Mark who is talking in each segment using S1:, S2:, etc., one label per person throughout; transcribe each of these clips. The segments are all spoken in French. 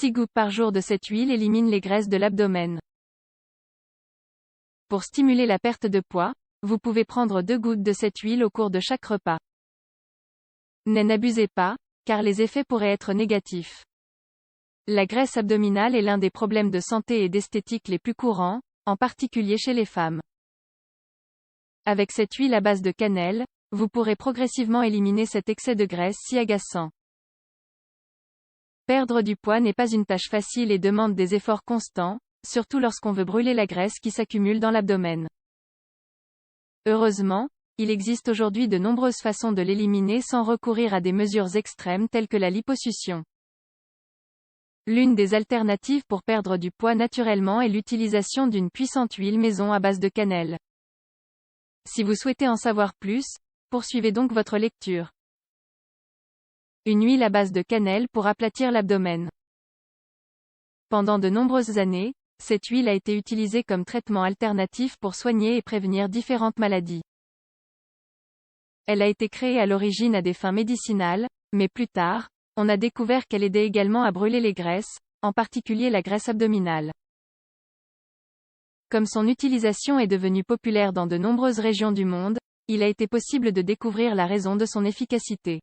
S1: 6 gouttes par jour de cette huile éliminent les graisses de l'abdomen. Pour stimuler la perte de poids, vous pouvez prendre 2 gouttes de cette huile au cours de chaque repas. N'abusez pas, car les effets pourraient être négatifs. La graisse abdominale est l'un des problèmes de santé et d'esthétique les plus courants, en particulier chez les femmes. Avec cette huile à base de cannelle, vous pourrez progressivement éliminer cet excès de graisse si agaçant. Perdre du poids n'est pas une tâche facile et demande des efforts constants, surtout lorsqu'on veut brûler la graisse qui s'accumule dans l'abdomen. Heureusement, il existe aujourd'hui de nombreuses façons de l'éliminer sans recourir à des mesures extrêmes telles que la liposuction. L'une des alternatives pour perdre du poids naturellement est l'utilisation d'une puissante huile maison à base de cannelle. Si vous souhaitez en savoir plus, poursuivez donc votre lecture. Une huile à base de cannelle pour aplatir l'abdomen. Pendant de nombreuses années, cette huile a été utilisée comme traitement alternatif pour soigner et prévenir différentes maladies. Elle a été créée à l'origine à des fins médicinales, mais plus tard, on a découvert qu'elle aidait également à brûler les graisses, en particulier la graisse abdominale. Comme son utilisation est devenue populaire dans de nombreuses régions du monde, il a été possible de découvrir la raison de son efficacité.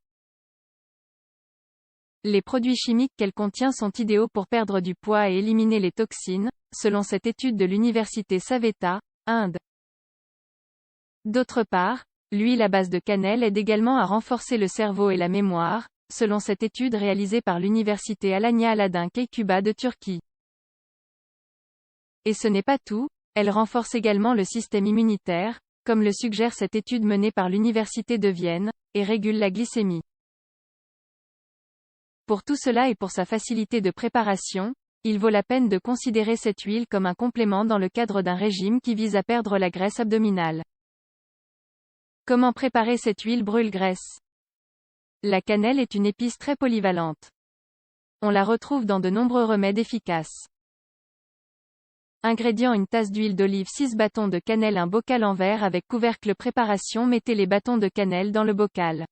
S1: Les produits chimiques qu'elle contient sont idéaux pour perdre du poids et éliminer les toxines, selon cette étude de l'université Savetta, Inde. D'autre part, l'huile à base de cannelle aide également à renforcer le cerveau et la mémoire, selon cette étude réalisée par l'université Alanya Aladin Keykuba de Turquie. Et ce n'est pas tout, elle renforce également le système immunitaire, comme le suggère cette étude menée par l'université de Vienne, et régule la glycémie. Pour tout cela et pour sa facilité de préparation, il vaut la peine de considérer cette huile comme un complément dans le cadre d'un régime qui vise à perdre la graisse abdominale. Comment préparer cette huile brûle-graisse? La cannelle est une épice très polyvalente. On la retrouve dans de nombreux remèdes efficaces. Ingrédients: une tasse d'huile d'olive, 6 bâtons de cannelle, un bocal en verre avec couvercle. Préparation: mettez les bâtons de cannelle dans le bocal.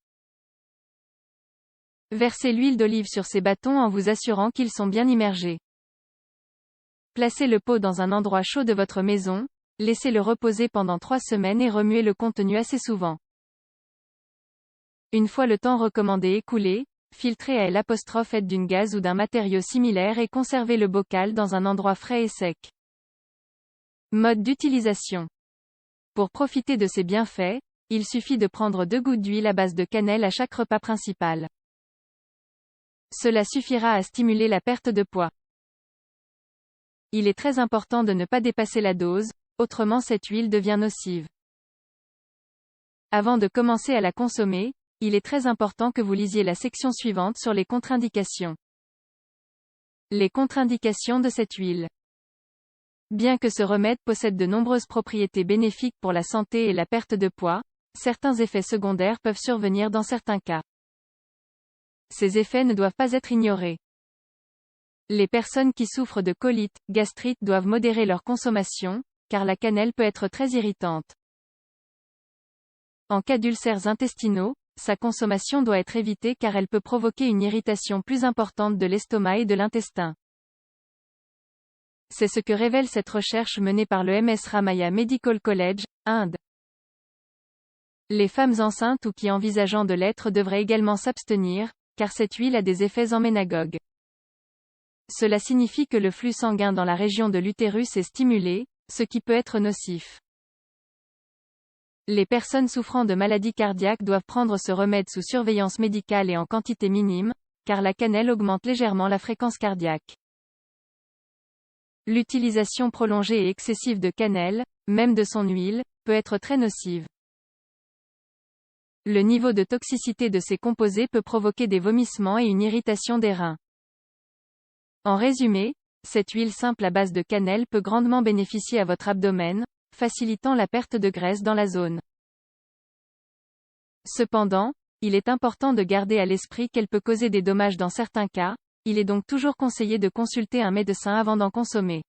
S1: Versez l'huile d'olive sur ces bâtons en vous assurant qu'ils sont bien immergés. Placez le pot dans un endroit chaud de votre maison, laissez-le reposer pendant 3 semaines et remuez le contenu assez souvent. Une fois le temps recommandé écoulé, filtrez à l'aide d'une gaze ou d'un matériau similaire et conservez le bocal dans un endroit frais et sec. Mode d'utilisation. Pour profiter de ses bienfaits, il suffit de prendre 2 gouttes d'huile à base de cannelle à chaque repas principal. Cela suffira à stimuler la perte de poids. Il est très important de ne pas dépasser la dose, autrement cette huile devient nocive. Avant de commencer à la consommer, il est très important que vous lisiez la section suivante sur les contre-indications. Les contre-indications de cette huile. Bien que ce remède possède de nombreuses propriétés bénéfiques pour la santé et la perte de poids, certains effets secondaires peuvent survenir dans certains cas. Ces effets ne doivent pas être ignorés. Les personnes qui souffrent de colite, gastrite doivent modérer leur consommation, car la cannelle peut être très irritante. En cas d'ulcères intestinaux, sa consommation doit être évitée car elle peut provoquer une irritation plus importante de l'estomac et de l'intestin. C'est ce que révèle cette recherche menée par le MS Ramaya Medical College, Inde. Les femmes enceintes ou qui envisageant de l'être devraient également s'abstenir, car cette huile a des effets emménagogues. Cela signifie que le flux sanguin dans la région de l'utérus est stimulé, ce qui peut être nocif. Les personnes souffrant de maladies cardiaques doivent prendre ce remède sous surveillance médicale et en quantité minime, car la cannelle augmente légèrement la fréquence cardiaque. L'utilisation prolongée et excessive de cannelle, même de son huile, peut être très nocive. Le niveau de toxicité de ces composés peut provoquer des vomissements et une irritation des reins. En résumé, cette huile simple à base de cannelle peut grandement bénéficier à votre abdomen, facilitant la perte de graisse dans la zone. Cependant, il est important de garder à l'esprit qu'elle peut causer des dommages dans certains cas, il est donc toujours conseillé de consulter un médecin avant d'en consommer.